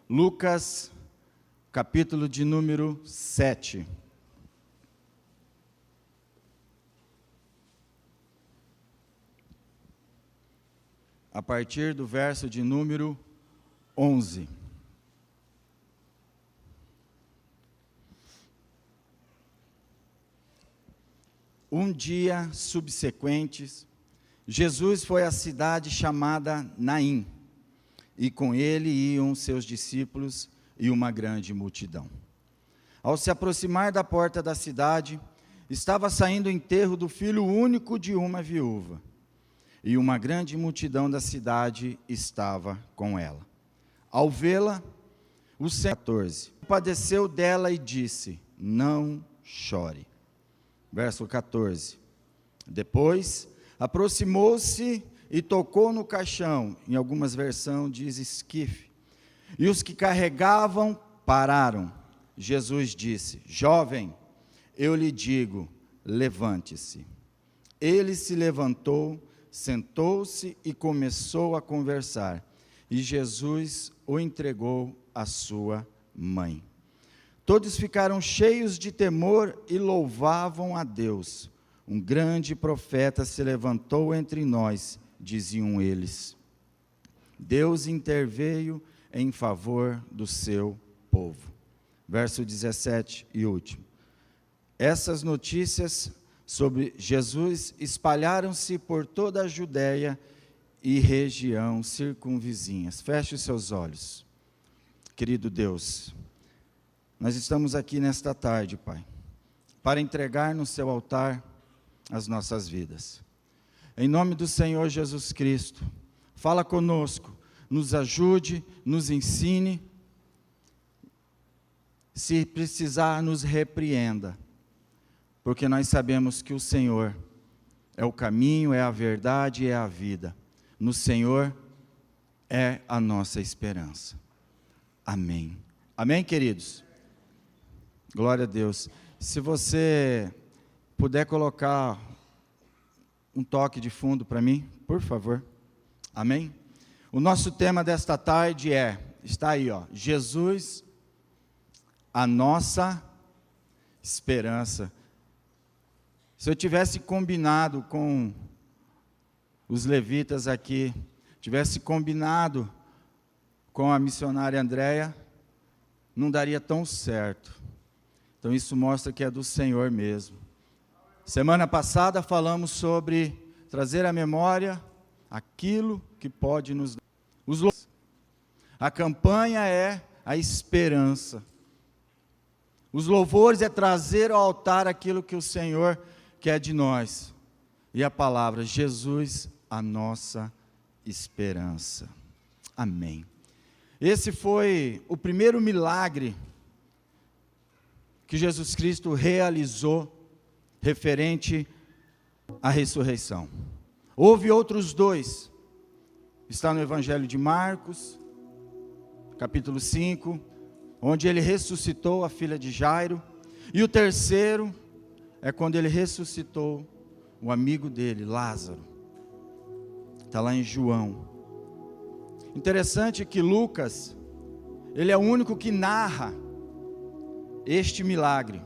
Lucas, capítulo de número 7. A partir do verso de número 11. Um dia subsequente, Jesus foi à cidade chamada Naim, e com ele iam seus discípulos e uma grande multidão. Ao se aproximar da porta da cidade, estava saindo o enterro do filho único de uma viúva, e uma grande multidão da cidade estava com ela. Ao vê-la, o Senhor compadeceu dela e disse: não chore. Verso 14. Depois, aproximou-se e tocou no caixão, em algumas versões diz esquife, e os que carregavam pararam. Jesus disse: jovem, eu lhe digo, levante-se. Ele se levantou, sentou-se e começou a conversar, e Jesus o entregou à sua mãe. Todos ficaram cheios de temor e louvavam a Deus. Um grande profeta se levantou entre nós, diziam eles. Deus interveio em favor do seu povo. Verso 17 e último. Essas notícias sobre Jesus espalharam-se por toda a Judéia e região circunvizinhas. Feche os seus olhos. Querido Deus, nós estamos aqui nesta tarde, Pai, para entregar no seu altar as nossas vidas. Em nome do Senhor Jesus Cristo, fala conosco, nos ajude, nos ensine, se precisar nos repreenda, porque nós sabemos que o Senhor é o caminho, é a verdade e é a vida. No Senhor é a nossa esperança. Amém. Amém, queridos? Glória a Deus. Se você puder colocar um toque de fundo para mim, por favor. Amém? O nosso tema desta tarde está aí, Jesus, a nossa esperança. Se eu tivesse combinado com os levitas aqui, tivesse combinado com a missionária Andréia, não daria tão certo. Então isso mostra que é do Senhor mesmo. Semana passada falamos sobre trazer à memória aquilo que pode nos dar. A campanha é a esperança. Os louvores é trazer ao altar aquilo que o Senhor quer de nós. E a palavra, Jesus, a nossa esperança. Amém. Esse foi o primeiro milagre que Jesus Cristo realizou referente à ressurreição. Houve outros dois. Está no Evangelho de Marcos, capítulo 5, onde ele ressuscitou a filha de Jairo. E o terceiro é quando ele ressuscitou o amigo dele, Lázaro. Está lá em João. Interessante que Lucas, ele é o único que narra este milagre.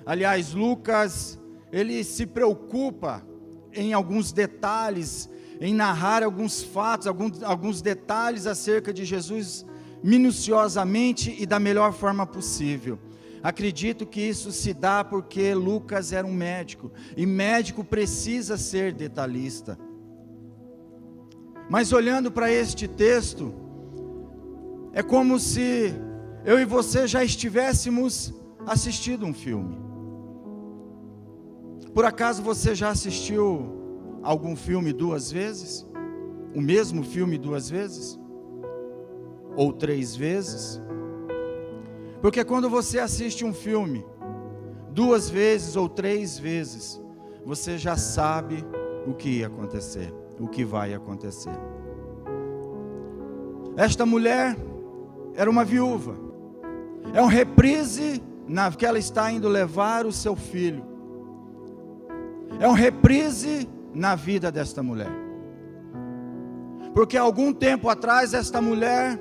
Aliás, Lucas, ele se preocupa em alguns detalhes, em narrar alguns fatos, alguns detalhes acerca de Jesus, minuciosamente e da melhor forma possível. Acredito que isso se dá porque Lucas era um médico, e médico precisa ser detalhista. Mas olhando para este texto, é como se eu e você já estivéssemos assistindo um filme. Por acaso você já assistiu algum filme 2 vezes? O mesmo filme 2 vezes? Ou 3 vezes? Porque quando você assiste um filme 2 vezes ou 3 vezes, você já sabe o que ia acontecer, o que vai acontecer. Esta mulher era uma viúva. É um reprise que ela está indo levar o seu filho. É um reprise na vida desta mulher. Porque há algum tempo atrás esta mulher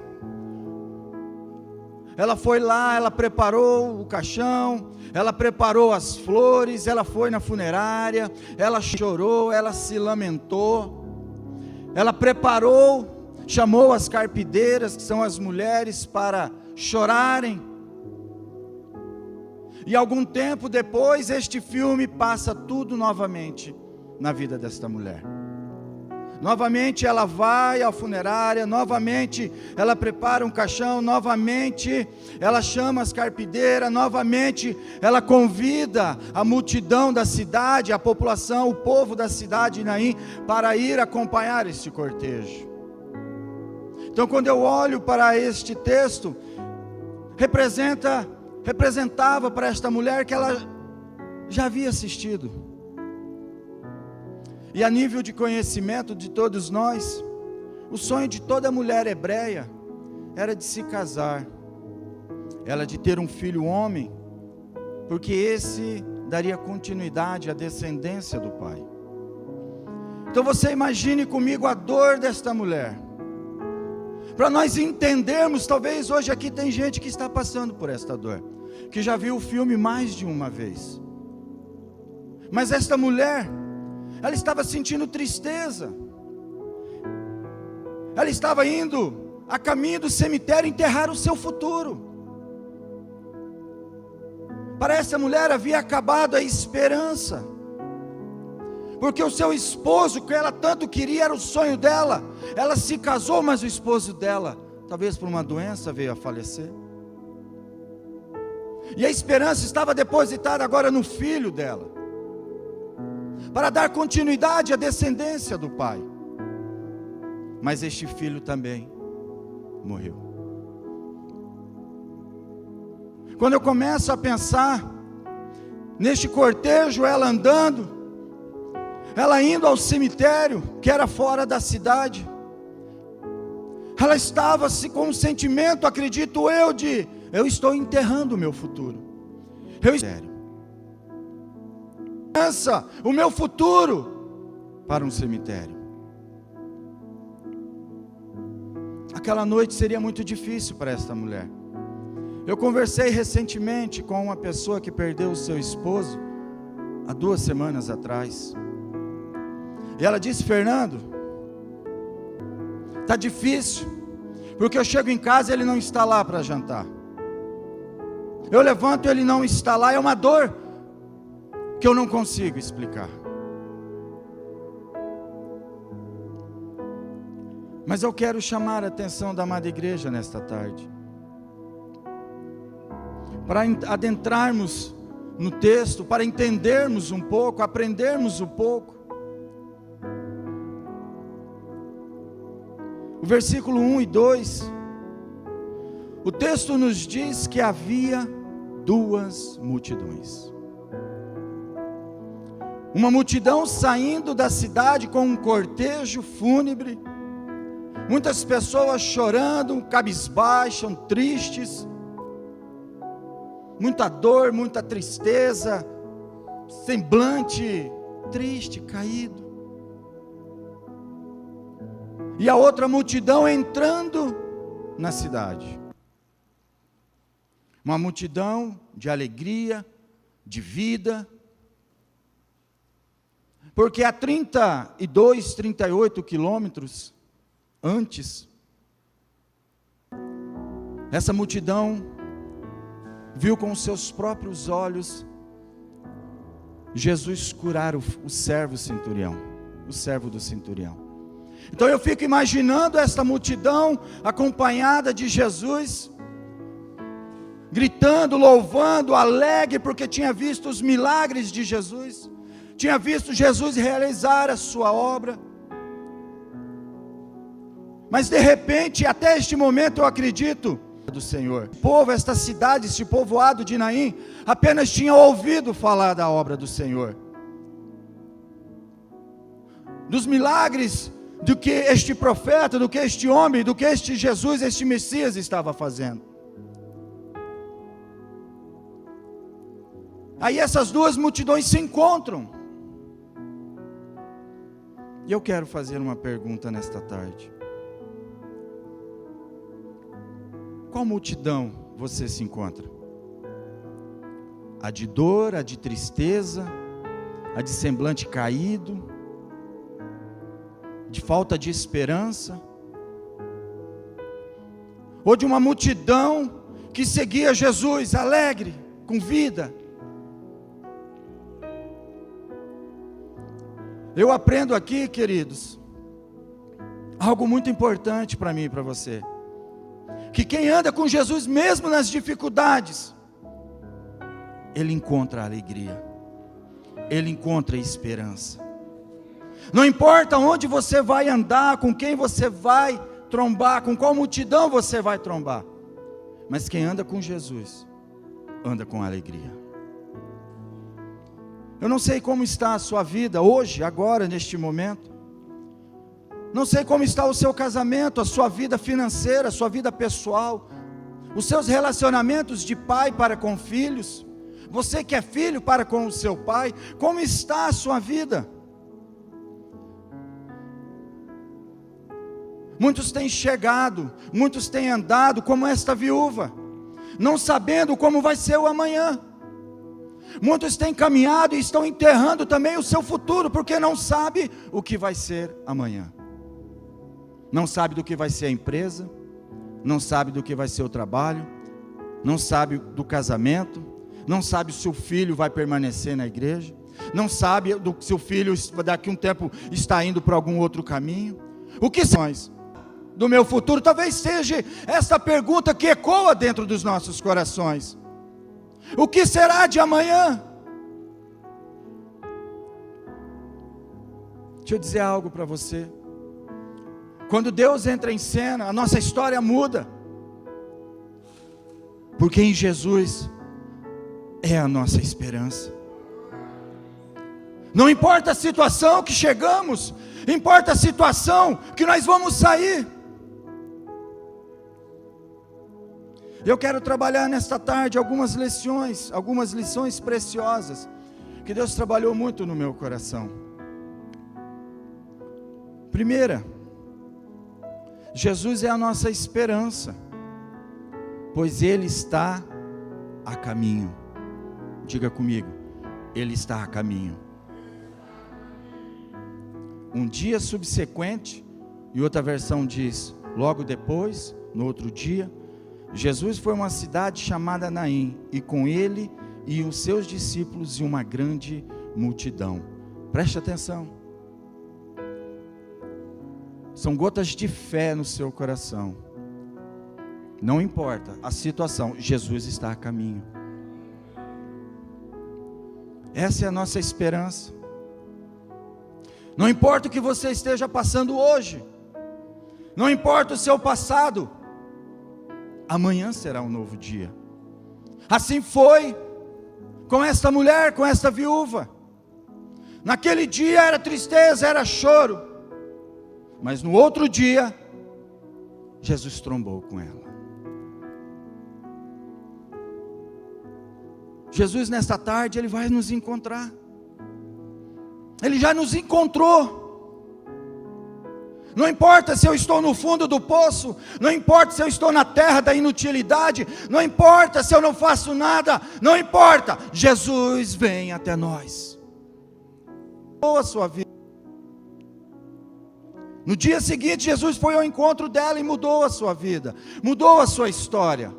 ela foi lá, ela preparou o caixão, ela preparou as flores, ela foi na funerária, ela chorou, ela se lamentou, ela preparou, chamou as carpideiras, que são as mulheres, para chorarem. E algum tempo depois, este filme passa tudo novamente na vida desta mulher. Novamente ela vai à funerária, novamente ela prepara um caixão, novamente ela chama as carpideiras, novamente ela convida a multidão da cidade, a população, o povo da cidade de Naim, para ir acompanhar este cortejo. Então, quando eu olho para este texto, representava para esta mulher que ela já havia assistido. E a nível de conhecimento de todos nós, o sonho de toda mulher hebreia era de se casar, era de ter um filho homem, porque esse daria continuidade à descendência do pai. Então você imagine comigo a dor desta mulher, para nós entendermos. Talvez hoje aqui tem gente que está passando por esta dor, que já viu o filme mais de uma vez, mas esta mulher, ela estava sentindo tristeza, ela estava indo a caminho do cemitério enterrar o seu futuro. Para essa mulher havia acabado a esperança, porque o seu esposo, que ela tanto queria, era o sonho dela. Ela se casou, mas o esposo dela, talvez por uma doença, veio a falecer. E a esperança estava depositada agora no filho dela, para dar continuidade à descendência do pai. Mas este filho também morreu. Quando eu começo a pensar neste cortejo, ela andando, ela indo ao cemitério, que era fora da cidade, ela estava com um sentimento, acredito eu, de eu estou enterrando o meu futuro. O meu futuro para um cemitério. Aquela noite seria muito difícil para esta mulher. Eu conversei recentemente com uma pessoa que perdeu o seu esposo há 2 semanas atrás, e ela disse: Fernando, está difícil, porque eu chego em casa e ele não está lá para jantar, eu levanto e ele não está lá, é uma dor que eu não consigo explicar. Mas eu quero chamar a atenção da amada igreja nesta tarde, para adentrarmos no texto, para entendermos um pouco, aprendermos um pouco. O versículo 1 e 2, o texto nos diz que havia 2 multidões. Uma multidão saindo da cidade com um cortejo fúnebre, muitas pessoas chorando, cabisbaixas, tristes, muita dor, muita tristeza, semblante triste, caído. E a outra multidão entrando na cidade, uma multidão de alegria, de vida, porque a 32, 38 quilômetros antes, essa multidão viu com os seus próprios olhos Jesus curar o servo centurião, o servo do centurião. Então eu fico imaginando esta multidão acompanhada de Jesus, gritando, louvando, alegre, porque tinha visto os milagres de Jesus, tinha visto Jesus realizar a sua obra. Mas de repente, até este momento eu acredito, do Senhor, o povo, esta cidade, este povoado de Naim, apenas tinha ouvido falar da obra do Senhor, dos milagres, do que este profeta, do que este homem, do que este Jesus, este Messias estava fazendo. Aí essas 2 multidões se encontram, e eu quero fazer uma pergunta nesta tarde: qual multidão você se encontra? A de dor, a de tristeza, a de semblante caído, de falta de esperança, ou de uma multidão que seguia Jesus alegre, com vida? Eu aprendo aqui, queridos, algo muito importante para mim e para você, que quem anda com Jesus, mesmo nas dificuldades, ele encontra alegria, ele encontra esperança. Não importa onde você vai andar, com quem você vai trombar, com qual multidão você vai trombar, mas quem anda com Jesus, anda com alegria. Eu não sei como está a sua vida hoje, agora, neste momento. Não sei como está o seu casamento, a sua vida financeira, a sua vida pessoal, os seus relacionamentos de pai para com filhos, você que é filho para com o seu pai, como está a sua vida? Muitos têm chegado, muitos têm andado como esta viúva, não sabendo como vai ser o amanhã. Muitos têm caminhado e estão enterrando também o seu futuro, porque não sabe o que vai ser amanhã. Não sabe do que vai ser a empresa, não sabe do que vai ser o trabalho, não sabe do casamento, não sabe se o filho vai permanecer na igreja, não sabe se o filho daqui a um tempo está indo para algum outro caminho. O que são do meu futuro? Talvez seja essa pergunta que ecoa dentro dos nossos corações. O que será de amanhã? Deixa eu dizer algo para você. Quando Deus entra em cena, a nossa história muda, porque em Jesus é a nossa esperança. Não importa a situação que chegamos, importa a situação que nós vamos sair. Eu quero trabalhar nesta tarde algumas lições preciosas, que Deus trabalhou muito no meu coração. Primeira, Jesus é a nossa esperança, pois Ele está a caminho. Diga comigo, Ele está a caminho. Um dia subsequente, e outra versão diz, logo depois, no outro dia, Jesus foi a uma cidade chamada Naim, e com ele e os seus discípulos e uma grande multidão. Preste atenção. São gotas de fé no seu coração. Não importa a situação, Jesus está a caminho. Essa é a nossa esperança. Não importa o que você esteja passando hoje, não importa o seu passado, amanhã será um novo dia. Assim foi com esta mulher, com esta viúva. Naquele dia era tristeza, era choro, mas no outro dia, Jesus trombou com ela. Jesus nesta tarde, Ele vai nos encontrar. Ele já nos encontrou. Não importa se eu estou no fundo do poço, não importa se eu estou na terra da inutilidade, não importa se eu não faço nada, não importa, Jesus vem até nós. Mudou a sua vida. No dia seguinte, Jesus foi ao encontro dela e mudou a sua vida, mudou a sua história.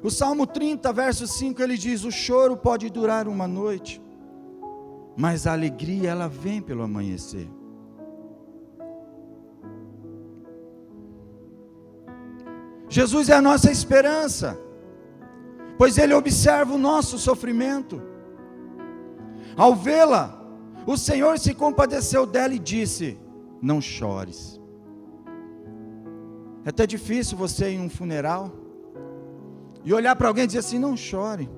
O Salmo 30, verso 5, ele diz: o choro pode durar uma noite, mas a alegria ela vem pelo amanhecer. Jesus é a nossa esperança, pois Ele observa o nosso sofrimento. Ao vê-la, o Senhor se compadeceu dela e disse: não chores. É até difícil você ir em um funeral e olhar para alguém e dizer assim: não chore.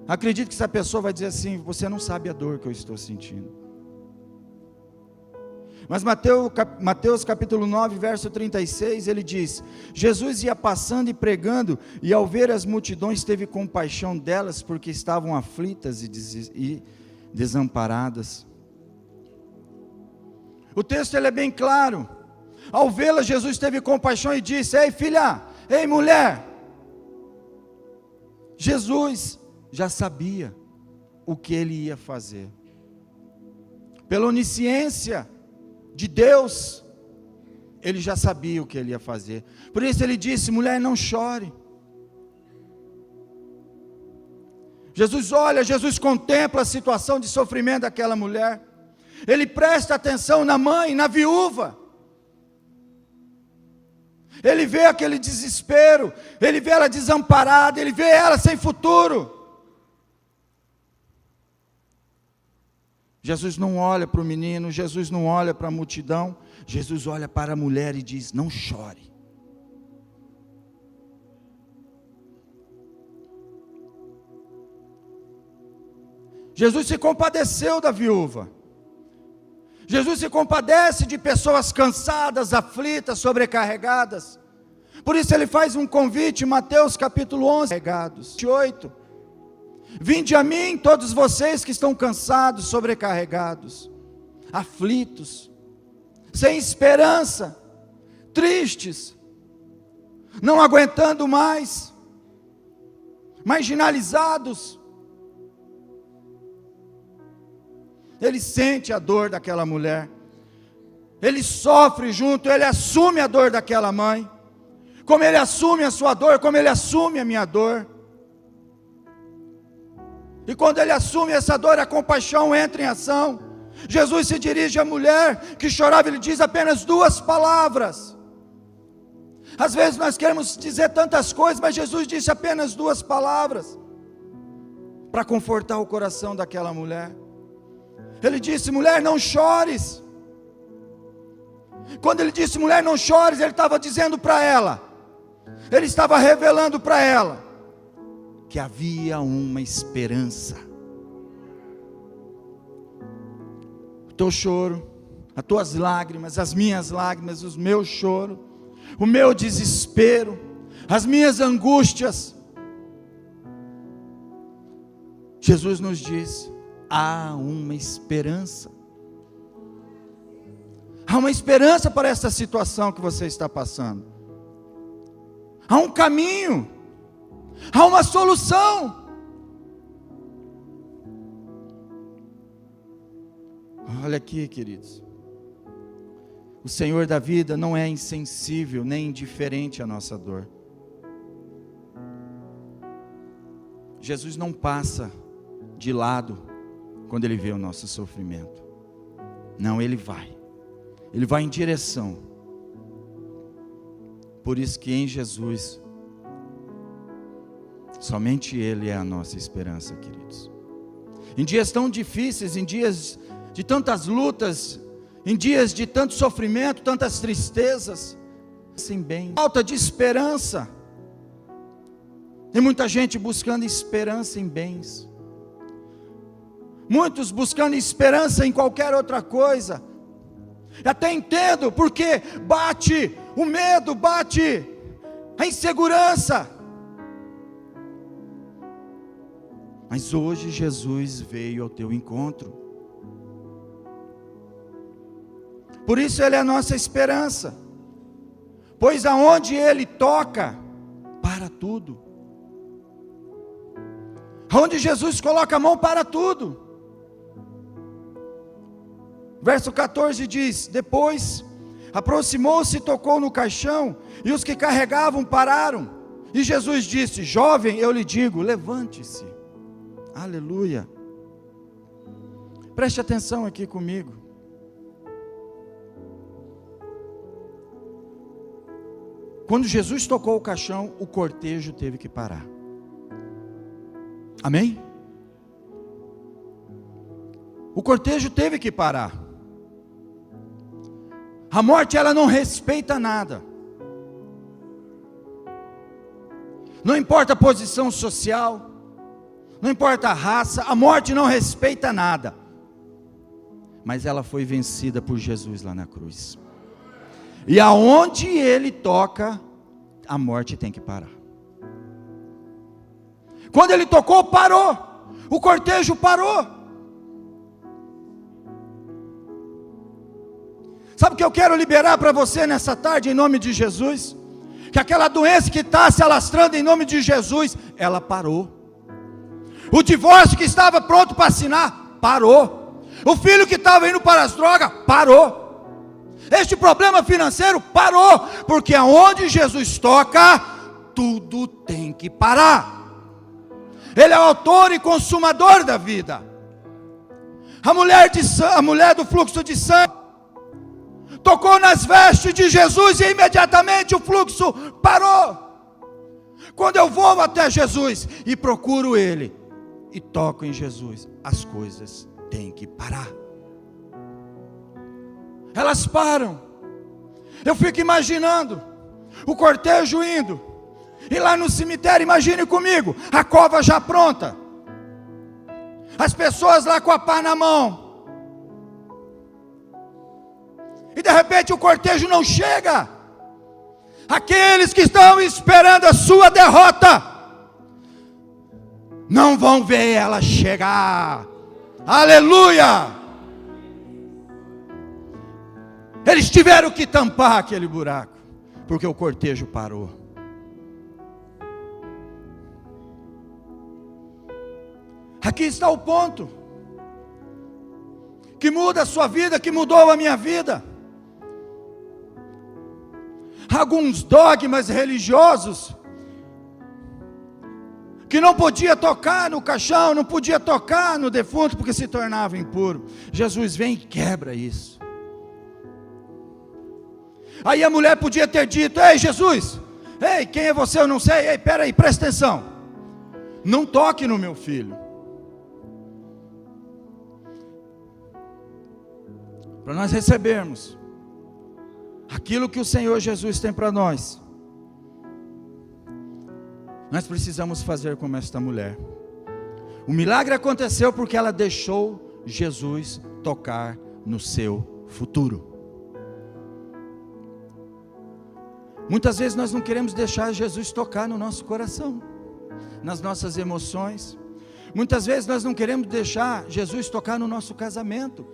Acredito que essa pessoa vai dizer assim: você não sabe a dor que eu estou sentindo. Mas Mateus capítulo 9, verso 36, ele diz: Jesus ia passando e pregando, e ao ver as multidões teve compaixão delas, porque estavam aflitas e desamparadas. O texto ele é bem claro. Ao vê-la, Jesus teve compaixão e disse: ei filha, ei mulher. Jesus já sabia o que ele ia fazer. Pela onisciência de Deus, ele já sabia o que ele ia fazer. Por isso ele disse: mulher, não chore. Jesus olha, Jesus contempla a situação de sofrimento daquela mulher. Ele presta atenção na mãe, na viúva. Ele vê aquele desespero, ele vê ela desamparada, ele vê ela sem futuro. Jesus não olha para o menino, Jesus não olha para a multidão, Jesus olha para a mulher e diz: não chore. Jesus se compadeceu da viúva. Jesus se compadece de pessoas cansadas, aflitas, sobrecarregadas. Por isso ele faz um convite, Mateus capítulo 11, 28. Vinde a mim todos vocês que estão cansados, sobrecarregados, aflitos, sem esperança, tristes, não aguentando mais, marginalizados. Ele sente a dor daquela mulher, ele sofre junto, ele assume a dor daquela mãe, como ele assume a sua dor, como ele assume a minha dor. E quando ele assume essa dor, a compaixão entra em ação. Jesus se dirige à mulher que chorava, ele diz apenas 2 palavras. Às vezes nós queremos dizer tantas coisas, mas Jesus disse apenas 2 palavras, para confortar o coração daquela mulher. Ele disse: mulher, não chores. Quando ele disse mulher, não chores, ele estava dizendo para ela, ele estava revelando para ela, que havia uma esperança. O teu choro, as tuas lágrimas, as minhas lágrimas, o meu choro, o meu desespero, as minhas angústias, Jesus nos diz: há uma esperança. Há uma esperança para essa situação que você está passando. Há um caminho. Há uma solução. Olha aqui, queridos. O Senhor da vida não é insensível nem indiferente à nossa dor. Jesus não passa de lado quando Ele vê o nosso sofrimento. Não, Ele vai em direção. Por isso que em Jesus, somente Ele é a nossa esperança, queridos. Em dias tão difíceis, em dias de tantas lutas, em dias de tanto sofrimento, tantas tristezas, sem bem, falta de esperança, e muita gente buscando esperança em bens, muitos buscando esperança em qualquer outra coisa. Até entendo, porque bate o medo, bate a insegurança. Mas hoje Jesus veio ao teu encontro. Por isso Ele é a nossa esperança. Pois aonde Ele toca, para tudo. Onde Jesus coloca a mão, para tudo. Verso 14 diz: depois aproximou-se e tocou no caixão, e os que carregavam pararam. E Jesus disse: jovem, eu lhe digo, levante-se. Aleluia. Preste atenção aqui comigo. Quando Jesus tocou o caixão, o cortejo teve que parar. Amém? O cortejo teve que parar. A morte, ela não respeita nada. Não importa a posição social, não importa a raça, a morte não respeita nada. Mas ela foi vencida por Jesus lá na cruz. E aonde Ele toca, a morte tem que parar. Quando Ele tocou, parou. O cortejo parou. Sabe o que eu quero liberar para você nessa tarde, em nome de Jesus? Que aquela doença que está se alastrando, em nome de Jesus, ela parou. O divórcio que estava pronto para assinar, parou. O filho que estava indo para as drogas, parou. Este problema financeiro, parou. Porque aonde Jesus toca, tudo tem que parar. Ele é o autor e consumador da vida. A mulher do fluxo de sangue tocou nas vestes de Jesus e imediatamente o fluxo parou. Quando eu vou até Jesus e procuro Ele e toco em Jesus, as coisas têm que parar. Elas param. Eu fico imaginando o cortejo indo, e lá no cemitério, imagine comigo, a cova já pronta, as pessoas lá com a pá na mão, e de repente o cortejo não chega. Aqueles que estão esperando a sua derrota não vão ver ela chegar. Aleluia! Eles tiveram que tampar aquele buraco, porque o cortejo parou. Aqui está o ponto que muda a sua vida, que mudou a minha vida. Alguns dogmas religiosos que não podia tocar no caixão, não podia tocar no defunto porque se tornava impuro. Jesus vem e quebra isso. Aí a mulher podia ter dito: ei Jesus, ei, quem é você? Eu não sei. Ei, peraí, presta atenção, não toque no meu filho. Para nós recebermos aquilo que o Senhor Jesus tem para nós, nós precisamos fazer como esta mulher. O milagre aconteceu porque ela deixou Jesus tocar no seu futuro. Muitas vezes nós não queremos deixar Jesus tocar no nosso coração, nas nossas emoções. Muitas vezes nós não queremos deixar Jesus tocar no nosso casamento.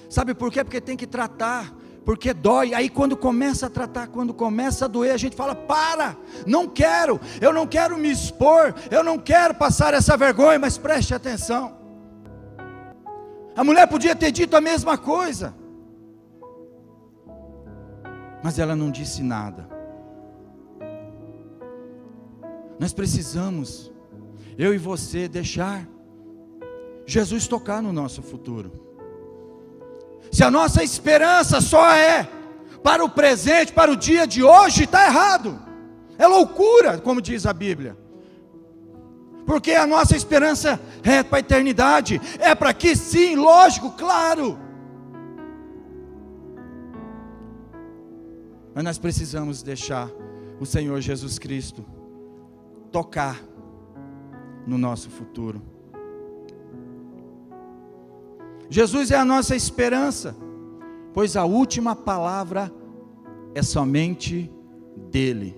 Sabe por quê? Porque tem que tratar, porque dói. Aí quando começa a tratar, quando começa a doer, a gente fala: para, não quero, eu não quero me expor, eu não quero passar essa vergonha. Mas preste atenção, a mulher podia ter dito a mesma coisa, mas ela não disse nada. Nós precisamos, eu e você, deixar Jesus tocar no nosso futuro. Se a nossa esperança só é para o presente, para o dia de hoje, está errado. É loucura, como diz a Bíblia. Porque a nossa esperança é para a eternidade. É para aqui, sim, lógico, claro. Mas nós precisamos deixar o Senhor Jesus Cristo tocar no nosso futuro. Jesus é a nossa esperança, pois a última palavra é somente dele.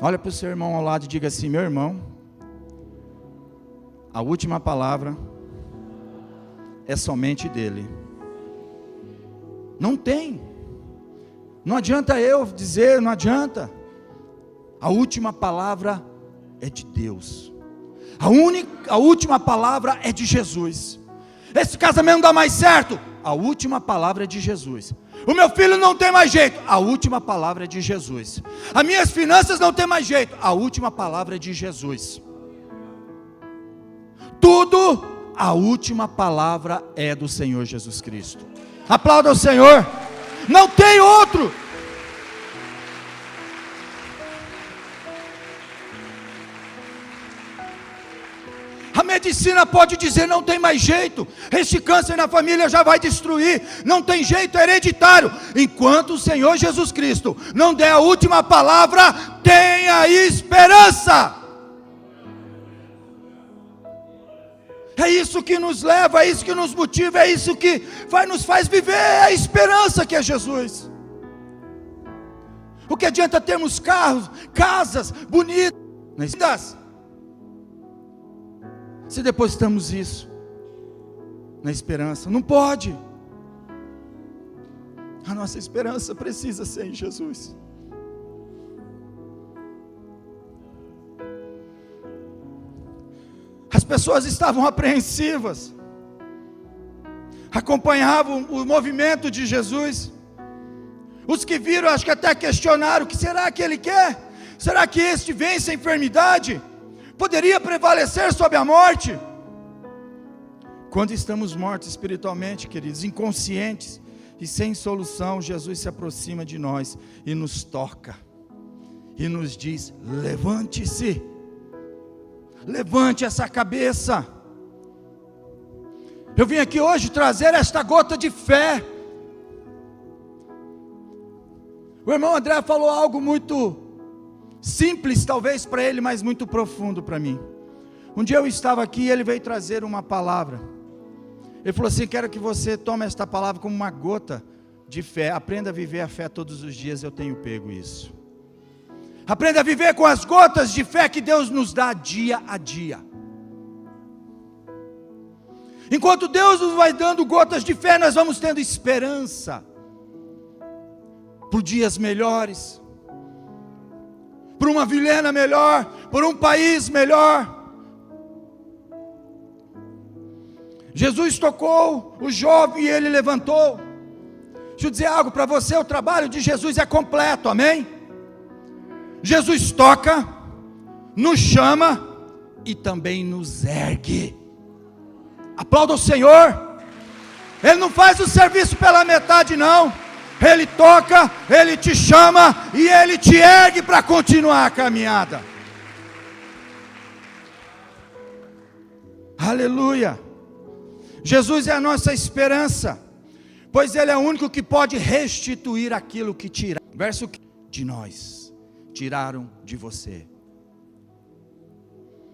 Olha para o seu irmão ao lado e diga assim: meu irmão, a última palavra é somente dele. Não tem, não adianta eu dizer, não adianta. A última palavra é de Deus. A última palavra é de Jesus. Esse casamento não dá mais certo, a última palavra é de Jesus. O meu filho não tem mais jeito, a última palavra é de Jesus. As minhas finanças não tem mais jeito, a última palavra é de Jesus. Tudo, a última palavra é do Senhor Jesus Cristo. Aplauda o Senhor. Não tem outro. A medicina pode dizer: não tem mais jeito, este câncer na família já vai destruir, não tem jeito, é hereditário. Enquanto o Senhor Jesus Cristo não der a última palavra, tenha esperança. É isso que nos leva, é isso que nos motiva, é isso que nos faz viver, é a esperança que é Jesus. O que adianta termos carros, casas bonitas, se depositamos isso na esperança? Não pode. A nossa esperança precisa ser em Jesus. As pessoas estavam apreensivas, acompanhavam o movimento de Jesus. Os que viram, acho que até questionaram: o que será que ele quer? Será que este vence a enfermidade? Poderia prevalecer sobre a morte? Quando estamos mortos espiritualmente, queridos, inconscientes e sem solução, Jesus se aproxima de nós e nos toca e nos diz: levante-se, levante essa cabeça. Eu vim aqui hoje trazer esta gota de fé. O irmão André falou algo muito simples talvez para ele, mas muito profundo para mim. Um dia eu estava aqui e ele veio trazer uma palavra. Ele falou assim: quero que você tome esta palavra como uma gota de fé. Aprenda a viver a fé todos os dias. Eu tenho pego isso. Aprenda a viver com as gotas de fé que Deus nos dá dia a dia. Enquanto Deus nos vai dando gotas de fé, nós vamos tendo esperança por dias melhores, por uma Vilhena melhor, por um país melhor. Jesus tocou o jovem e ele levantou. Deixa eu dizer algo para você: o trabalho de Jesus é completo, amém? Jesus toca, nos chama e também nos ergue. Aplauda o Senhor. Ele não faz o serviço pela metade não. Ele toca, Ele te chama e Ele te ergue para continuar a caminhada. Aleluia. Jesus é a nossa esperança, pois Ele é o único que pode restituir aquilo que tiraram. Verso de nós, tiraram de você.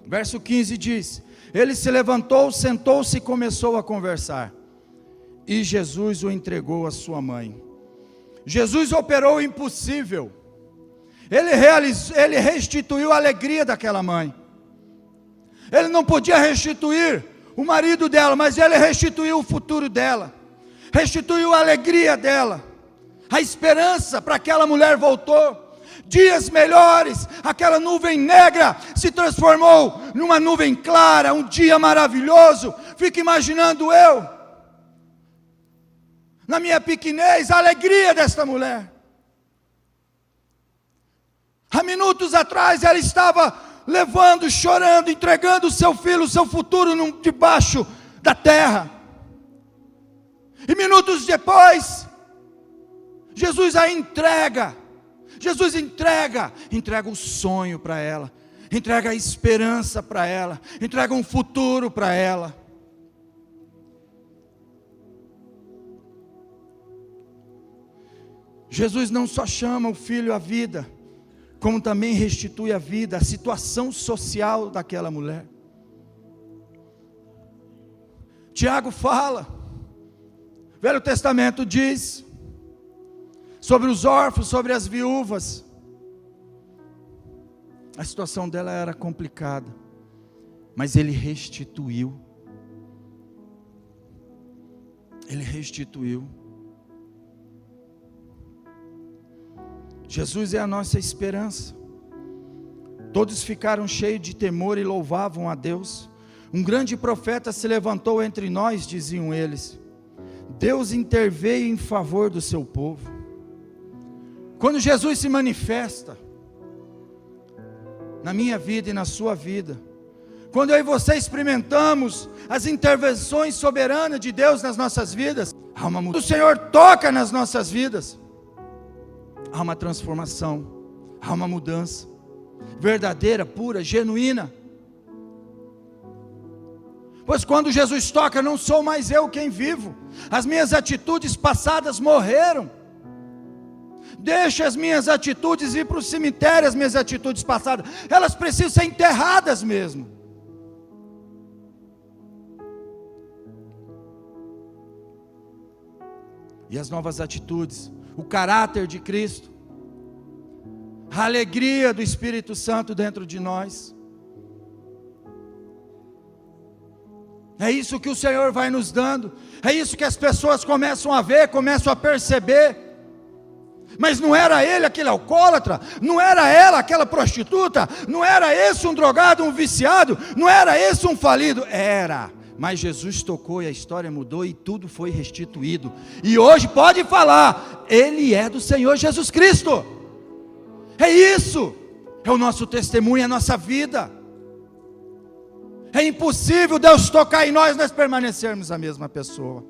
Verso 15 diz: ele se levantou, sentou-se e começou a conversar. E Jesus o entregou à sua mãe. Jesus operou o impossível. Ele restituiu a alegria daquela mãe. Ele não podia restituir o marido dela, mas ele restituiu o futuro dela. Restituiu a alegria dela. A esperança para aquela mulher voltou. Dias melhores, aquela nuvem negra se transformou numa nuvem clara, um dia maravilhoso. Fico imaginando eu, na minha pequenez, a alegria desta mulher. Há minutos atrás ela estava levando, chorando, entregando o seu filho, o seu futuro debaixo da terra. E minutos depois, Jesus a entrega. Jesus entrega o sonho para ela, entrega a esperança para ela, entrega um futuro para ela. Jesus não só chama o filho à vida, como também restitui a vida, a situação social daquela mulher. Tiago fala, Velho Testamento diz, sobre os órfãos, sobre as viúvas. A situação dela era complicada, mas ele restituiu. Ele restituiu. Jesus é a nossa esperança. Todos ficaram cheios de temor e louvavam a Deus. Um grande profeta se levantou entre nós, diziam eles. Deus interveio em favor do seu povo. Quando Jesus se manifesta na minha vida e na sua vida, quando eu e você experimentamos as intervenções soberanas de Deus nas nossas vidas, há uma mudança. O Senhor toca nas nossas vidas, há uma transformação, há uma mudança verdadeira, pura, genuína. Pois quando Jesus toca, não sou mais eu quem vivo, as minhas atitudes passadas morreram. Deixa as minhas atitudes ir para o cemitério, as minhas atitudes passadas, elas precisam ser enterradas mesmo. E as novas atitudes, o caráter de Cristo, a alegria do Espírito Santo dentro de nós, É isso que o Senhor vai nos dando, é isso que as pessoas começam a ver, começam a perceber. Mas não era ele aquele alcoólatra, não era ela aquela prostituta, não era esse um drogado, um viciado, não era esse um falido, era. Mas Jesus tocou e a história mudou e tudo foi restituído. E hoje pode falar, ele é do Senhor Jesus Cristo. É isso, é o nosso testemunho, é a nossa vida. É impossível Deus tocar em nós permanecermos a mesma pessoa.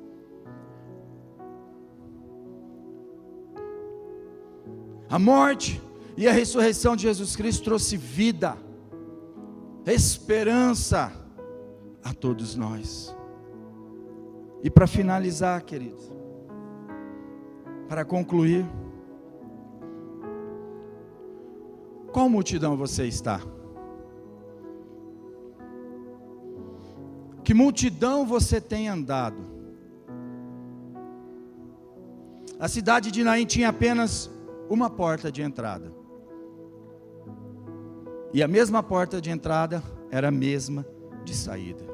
A morte e a ressurreição de Jesus Cristo trouxe vida, esperança a todos nós. E para finalizar, queridos, para concluir, qual multidão você está? Que multidão você tem andado? A cidade de Naim tinha apenas uma porta de entrada. E a mesma porta de entrada era a mesma de saída.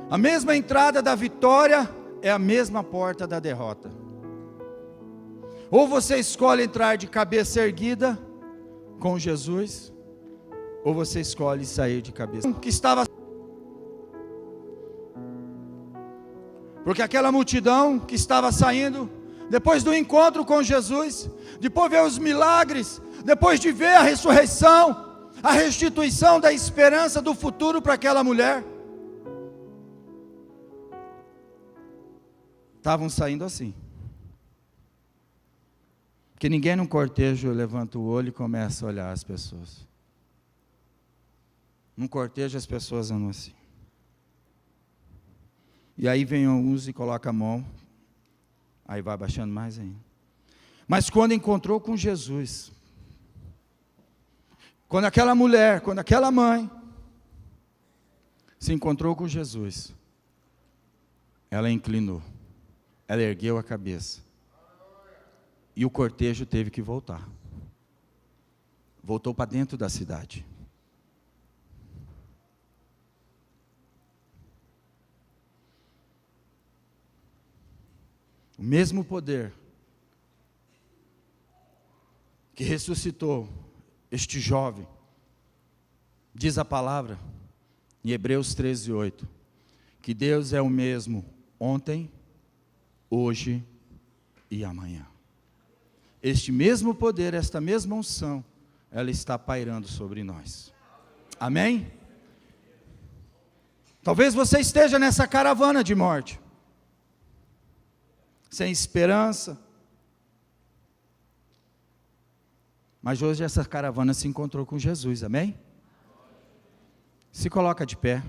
A mesma entrada da vitória é a mesma porta da derrota. Ou você escolhe entrar de cabeça erguida com Jesus, ou você escolhe sair de cabeça que estava. Porque aquela multidão que estava saindo, depois do encontro com Jesus, depois de ver os milagres, depois de ver a ressurreição, a restituição da esperança do futuro para aquela mulher, estavam saindo assim. Porque ninguém num cortejo levanta o olho e começa a olhar as pessoas. Num cortejo as pessoas andam assim. E aí vem alguns e coloca a mão, aí vai abaixando mais ainda. Mas quando encontrou com Jesus, quando aquela mulher, quando aquela mãe se encontrou com Jesus, ela inclinou, ela ergueu a cabeça, e o cortejo teve que voltar. Voltou para dentro da cidade. O mesmo poder que ressuscitou este jovem, diz a palavra em Hebreus 13:8, que Deus é o mesmo ontem, hoje e amanhã. Este mesmo poder, esta mesma unção, ela está pairando sobre nós. Amém? Talvez você esteja nessa caravana de morte, sem esperança, mas hoje essa caravana se encontrou com Jesus, amém? Se coloca de pé.